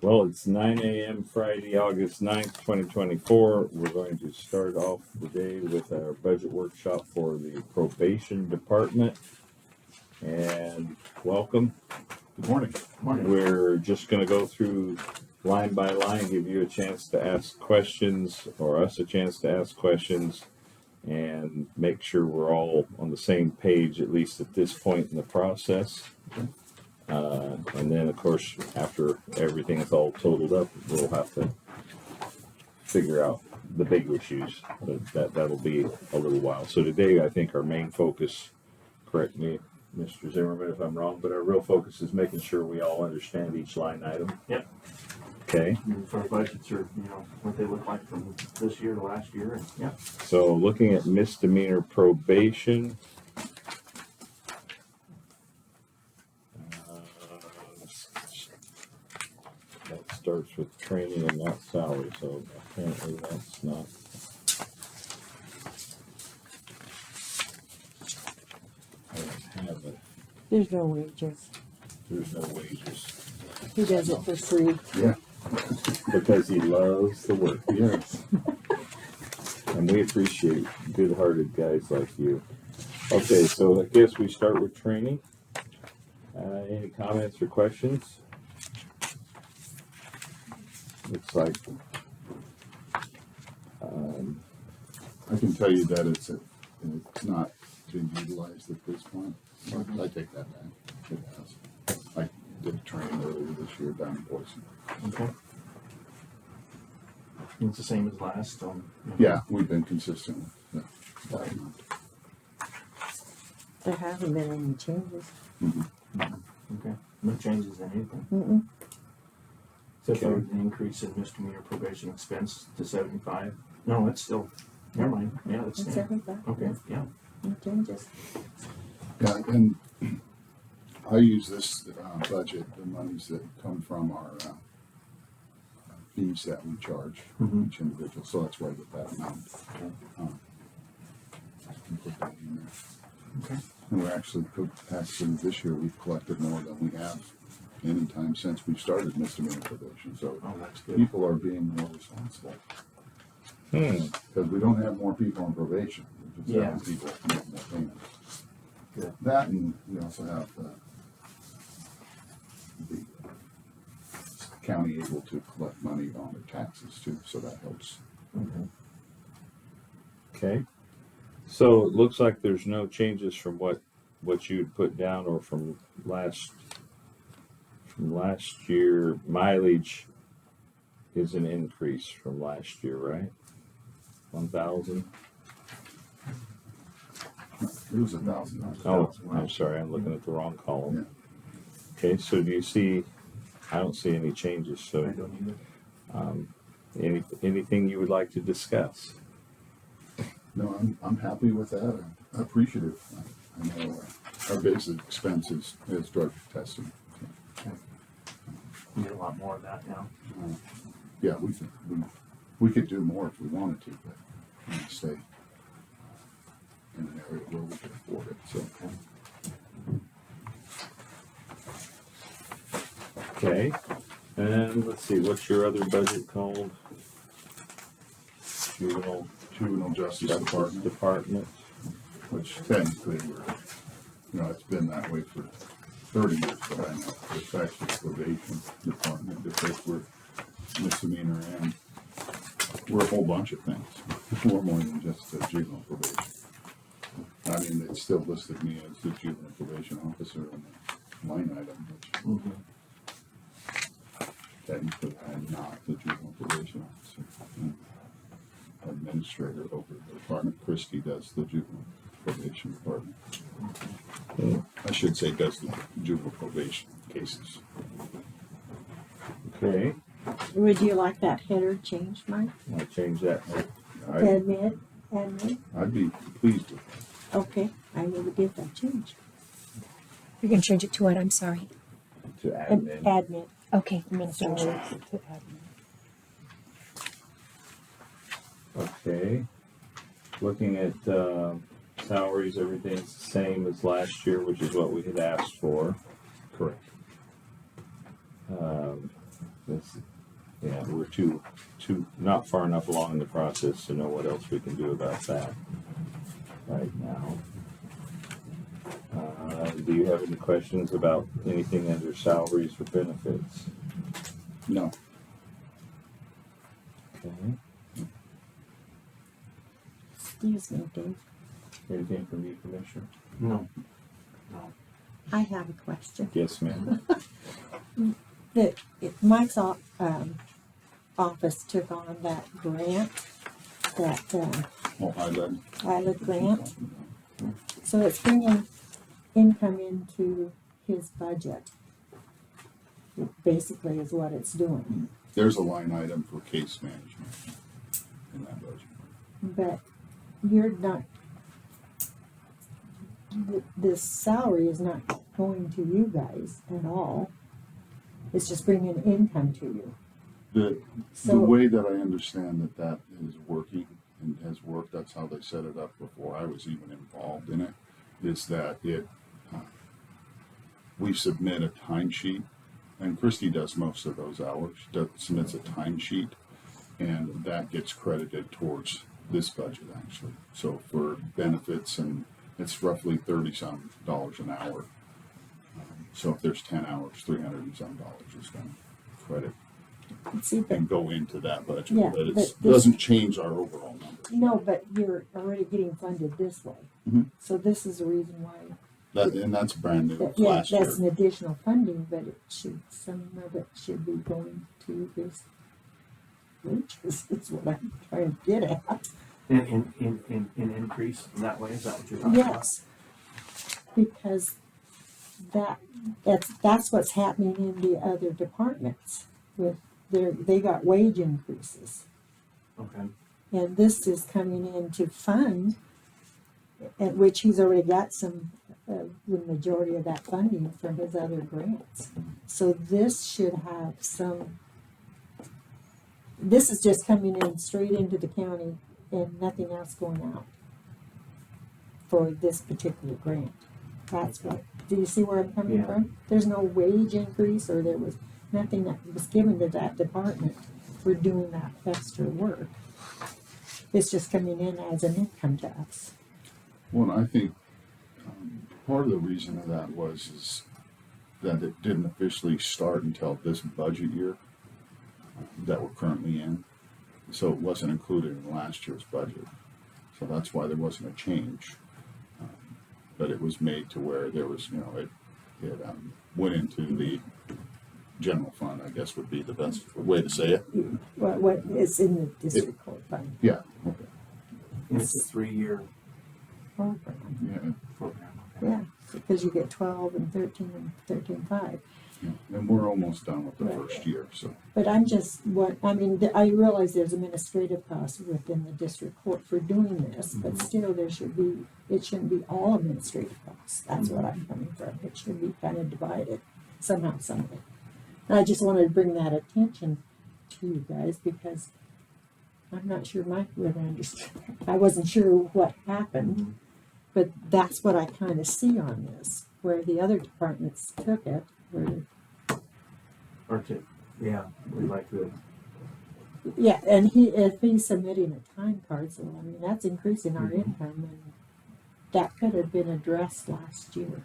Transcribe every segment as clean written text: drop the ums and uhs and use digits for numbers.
Well, it's 9 a.m. Friday, August 9th, 2024. We're going to start off the day with our budget workshop for the probation department. And welcome. Good morning. We're just going to go through line by line, give you a chance to ask questions, or us a chance to ask questions, and make sure we're all on the same page, at least at this point in the process. And then, of course, after everything is all totaled up, we'll have to figure out the big issues. But that'll be a little while. So today, I think our main focus, correct me, Mr. Zimmerman, if I'm wrong, but our real focus is making sure we all understand each line item. Yep. Okay. If our budgets are, what they look like from this year to last year. And, yeah. So looking at misdemeanor probation. That starts with training and not salary, so apparently that's not. I don't have it. There's no wages. There's no wages. He does it for free. Yeah. Because he loves the work. Yes. And we appreciate good-hearted guys like you. Okay, so I guess we start with training. Any comments or questions? Looks like I can tell you that it's not been utilized at this point. I take that back. It has. I did training earlier this year down in Boise. Okay. It's the same as last. Yeah, we've been consistent with that amount. There haven't been any changes. Okay. No changes in anything. Mm-mm. Except for the increase in misdemeanor probation expense to 75. No, it's still. Never mind. Yeah, it's It's staying. everything. Okay. Yeah. No changes. Yeah, and I use this budget, the monies that come from our fees that we charge each individual. So that's why I get that amount. I can put that in there. Okay. And we're actually this year we've collected more than we have any time since we've started misdemeanor probation. So Oh, that's good. people are being more responsible because we don't have more people on probation. We're just having people make more payments. Good. That, and we also have the county able to collect money on their taxes too, so that helps. okay. So it looks like there's no changes from what you'd put down or from last year. Mileage is an increase from last year, right? 1,000. It was 1,000. Oh, I'm sorry, I'm looking at the wrong column. Okay, so do you see? I don't see any changes. So, I don't either. anything you would like to discuss? No, I'm happy with that. I'm appreciative. I know our basic expense is drug testing. We get a lot more of that now. Yeah, we could do more if we wanted to, but we need to stay in an area where we can afford it. So. Okay, and let's see, what's your other budget called? Juvenile Justice Department. which technically it's been that way for 30 years, but I know it's actually probation department because we're misdemeanor and we're a whole bunch of things. We're more than just juvenile probation. I mean, it still listed me as the juvenile probation officer in the line item, which technically I'm not the juvenile probation officer. Administrator over the department. Christie does the juvenile probation department. I should say does the juvenile probation cases. Okay, Would you like that header changed, Mike? I'll change that. Admit. I'd be pleased with that. Okay, I will get that changed. You're going to change it to what? I'm sorry. To admin. Admit. Okay, administration. To admin. Okay, looking at salaries, everything's the same as last year, which is what we had asked for. Correct. This, yeah, we're too, not far enough along in the process to know what else we can do about that right now. Do you have any questions about anything under salaries or benefits? No. Okay. Excuse me, Dave. Anything from you, Commissioner? No. No. I have a question. Yes, ma'am. Mike's office took on that grant, that Oh, I led. pilot grant. So it's bringing income into his budget. Basically is what it's doing. There's a line item for case management in that budget. But you're not, this salary is not going to you guys at all. It's just bringing income to you. The So, way that I understand that is working and has worked, that's how they set it up before I was even involved in it, is that we submit a timesheet, and Christy does most of those hours, submits a timesheet, and that gets credited towards this budget actually. So for benefits, and it's roughly $30-some an hour. So if there's 10 hours, $300 and some is going to credit see, but, and go into that budget, Yeah, but it but this- doesn't change our overall number. no, but you're already getting funded this way. Mhm. So this is the reason why, And that's brand new that, yeah, last year. that's an additional funding, but it should, some of it should be going to his wages, is what I'm trying to get at. In increase in that way, is that what you're talking about? Yes, because that's what's happening in the other departments with they got wage increases. Okay. And this is coming in to fund, at which he's already got some, the majority of that funding from his other grants. So this should have some, this is just coming in straight into the county and nothing else going out for this particular grant. That's what, do you see where I'm coming Yeah. from? There's no wage increase, or there was nothing that was given to that department for doing that extra work. It's just coming in as an income to us. Well, I think part of the reason of that is that it didn't officially start until this budget year that we're currently in. So it wasn't included in last year's budget. So that's why there wasn't a change. But it was made to where there was, it went into the general fund, I guess would be the best way to say it. What is in the district court fund Yeah. Okay. And it's a 3-year program? Yeah. program. Okay. Yeah, because you get 12 and 13 and 13.5. Yeah. And we're almost done with the Right. first year, so. But I'm just, I realize there's administrative costs within the district court for doing this, but still it shouldn't be all administrative costs. That's what I'm coming from. It should be kind of divided somehow, some way. And I just wanted to bring that attention to you guys because I'm not sure Mike would understand. I wasn't sure what happened, but that's what I kind of see on this, where the other departments took it, where We'd like to. yeah, and if he's submitting a time card, so I mean, that's increasing our income, and that could have been addressed last year.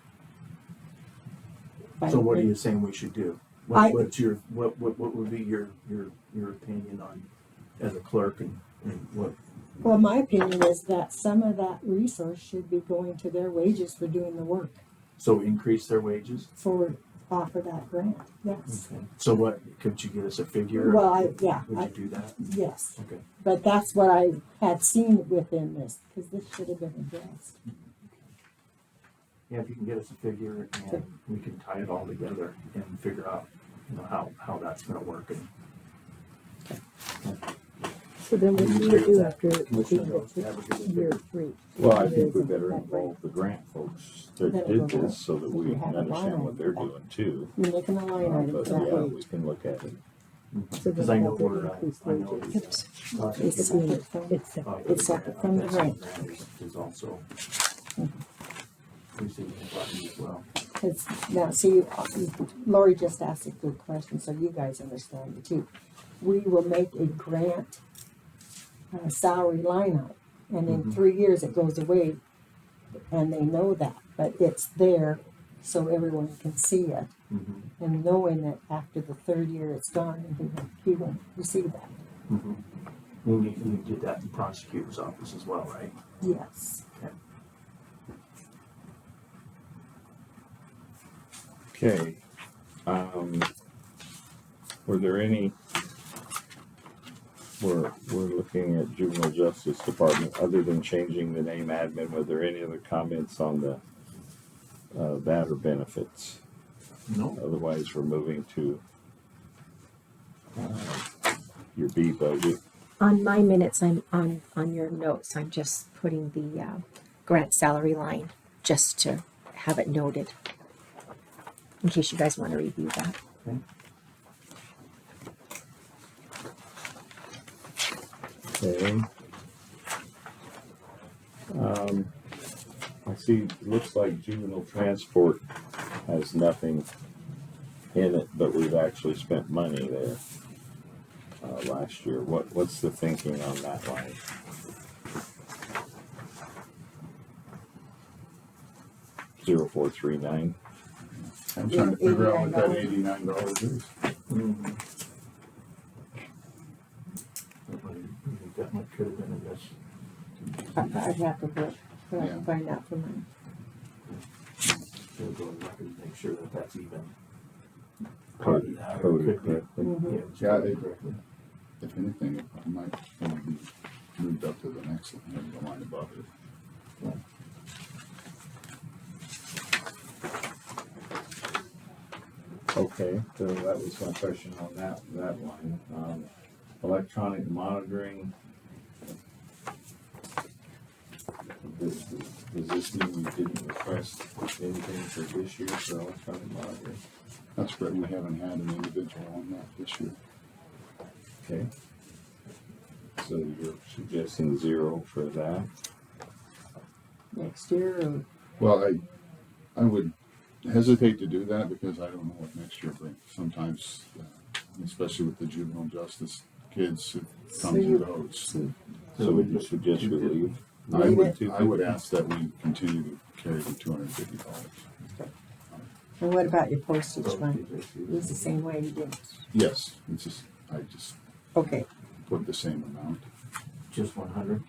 So what are you saying we should do? What's your what would be your opinion on as a clerk and what? Well, my opinion is that some of that resource should be going to their wages for doing the work, So increase their wages? off of that grant, yes. Okay. So what, could you give us a figure? Well, Would you do that? yes, Okay. but that's what I had seen within this, because this should have been addressed. Yeah, if you can get us a figure and we can tie it all together and figure out, how that's gonna work and. So then what do you do after year 3? Well, I think we better involve the grant folks that That'll did go this so that we We can have a line understand what they're item. doing too. You're making a line item But for that yeah, way. we can look at it. Because I know we're, I know. It's separate from, it's separate from the grant. Is also receiving funding as well. Cause now, see, Lori just asked a good question, so you guys understand it too. We will make a grant salary line out, and in Mhm. 3 years it goes away, and they know that, but it's there so everyone can see it, Mhm. and knowing that after the 3rd year it's gone, and he won't receive that. Mhm. You did that in the prosecutor's office as well, right? Yes. Okay. Were there any, we're looking at Juvenile Justice Department, other than changing the name admin, were there any other comments on the, that or benefits? No. Otherwise, we're moving to, your B budget. On my minutes, I'm on your notes, I'm just putting the grant salary line just to have it noted. In case you guys want to review that. Okay. I see, it looks like juvenile transport has nothing in it, but we've actually spent money there last year. What's the thinking on that line? $0.439. I'm trying to figure out what that $89. $89 is. Mm-hmm. That might could have been, I guess. I'd have to look, but I Yeah. can find out from him. We'll go and look and make sure that that's even part of that. or Coded could be. correctly. Mhm. It's Yeah, coded it- correctly. If anything, it might only be moved up to the next line, the line above it. Okay, so that was my question on that line. Electronic monitoring. Does this mean we didn't request anything for this year for electronic monitoring? That's great, we haven't had an individual on that this year. Okay. So you're suggesting 0 for that? Next year, or Well, I would hesitate to do that because I don't know what next year brings. Sometimes, especially with the juvenile justice kids, it So comes you- and goes. So would you suggest we leave? I Leave would, it. I would ask that we continue to carry the $250. and what about your postage So, one? It was the same way you did. Yes, it's just, I just Okay, put the same amount. Just 100?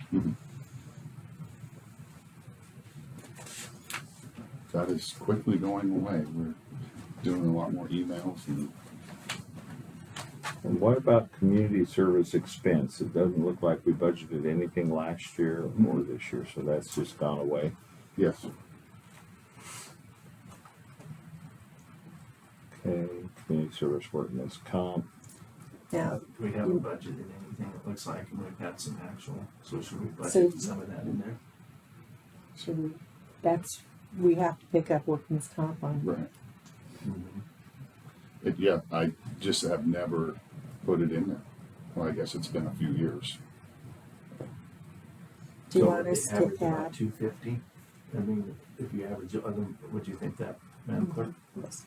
That is quickly going away. We're doing a lot more emails and And what about community service expense? It doesn't look like we budgeted anything last year or this year, so that's just gone away. yes, Okay, community service workman's comp. now, We haven't budgeted anything, it looks like, and we've got some actual, so should we So- budget some of that in there? should we, we have to pick up workman's comp on. right. Mm-hmm. Yeah, I just have never put it in there. Well, I guess it's been a few years. Do you So want us to average about add? 250? I mean, if you average, would you think that, Madam Clerk? Yes.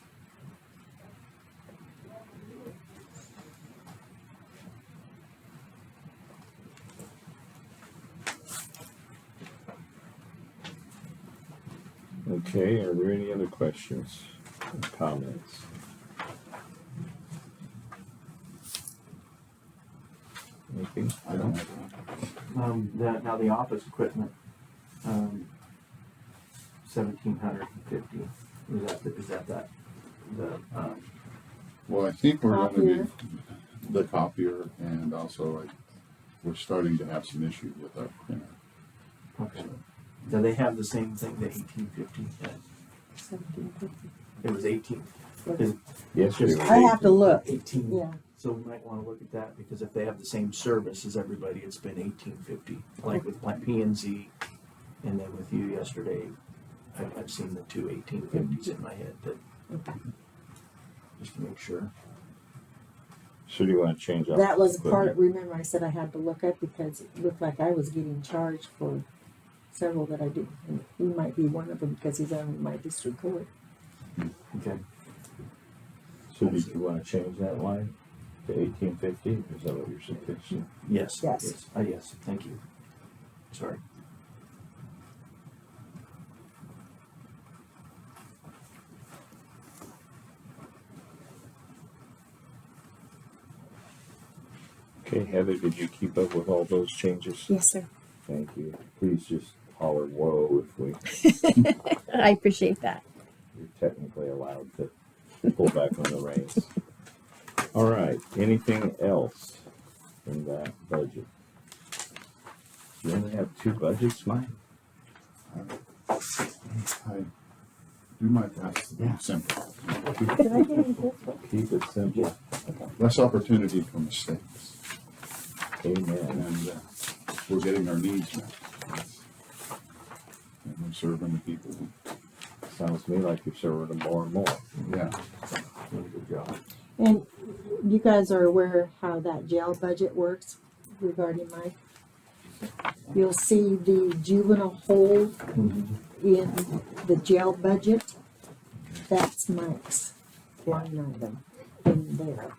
Okay, are there any other questions or comments? Anything? I don't have that. Now the office equipment, 1,750, is that Well, I think we're gonna Copier. be, the copier, and also we're starting to have some issues with our printer. okay. Do they have the same thing, the 1850? 1750. It was 18. Yes, we Just- were. I have to look, 18. yeah. So we might want to look at that, because if they have the same service as everybody, it's been 1850. Like with my P&Z, and then with you yesterday, I've seen the two 1850s in my head, but just to make sure. So do you want to change up? That was part, equipment? remember I said I had to look up because it looked like I was getting charged for several that I did. And he might be one of them because he's on my district court. Okay. So did you wanna change that line to 1850? Is that what you're suggesting? Yes. Yes. Yes, thank you. Sorry. Okay, Heather, did you keep up with all those changes? Yes, sir. Thank you. Please just holler whoa if I appreciate that. you're technically allowed to pull back on the reins. All right, anything else in that budget? You only have two budgets, Mike? I do my best to be simple. Did I get any this one? Keep it simple. Less opportunity for mistakes, Amen. and we're getting our needs met. And we're serving the people. Sounds to me like you're serving them more and more. Yeah, Doing a good job. And you guys are aware how that jail budget works regarding Mike? You'll see the juvenile hold in the jail budget. That's Mike's line item in there.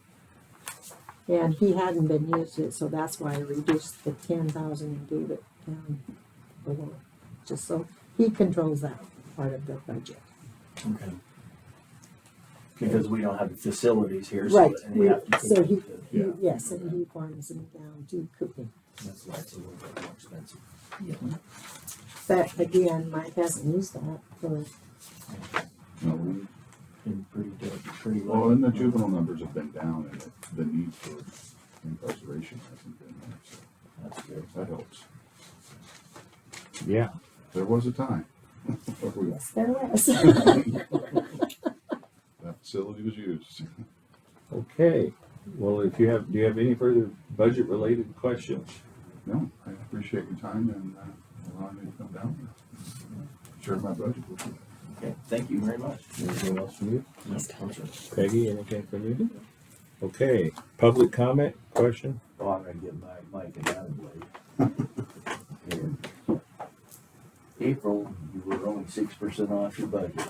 And he hadn't been used it, so that's why I reduced the 10,000 and gave it down below. Just so he controls that part of the budget. Okay. Because we don't have the facilities here, Right, so they have to so keep he, it, yes, and he farms them down to cooking. that's why it's a little bit more expensive. But again, Mike hasn't used that for, no, we- Been pretty low. well, and the juvenile numbers have been down, and the need for incarceration hasn't been there, so That's good. that helps. Yeah. There was a time where yes, there was. that facility was used. Okay. Well, do you have any further budget related questions? No, I appreciate your time and allowing me to come down and share my budget with you. Okay, thank you very much. Anything else from you? No, sir. Peggy, anything from you? Okay. Public comment, question? Oh, I'm gonna get Mike and Adam blade. In April, you were only 6% off your budget.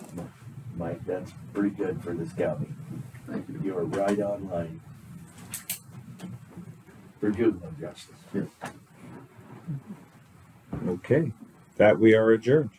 Mike, that's pretty good for this county. Thank you. You are right on line for juvenile justice. Okay. That we are adjourned.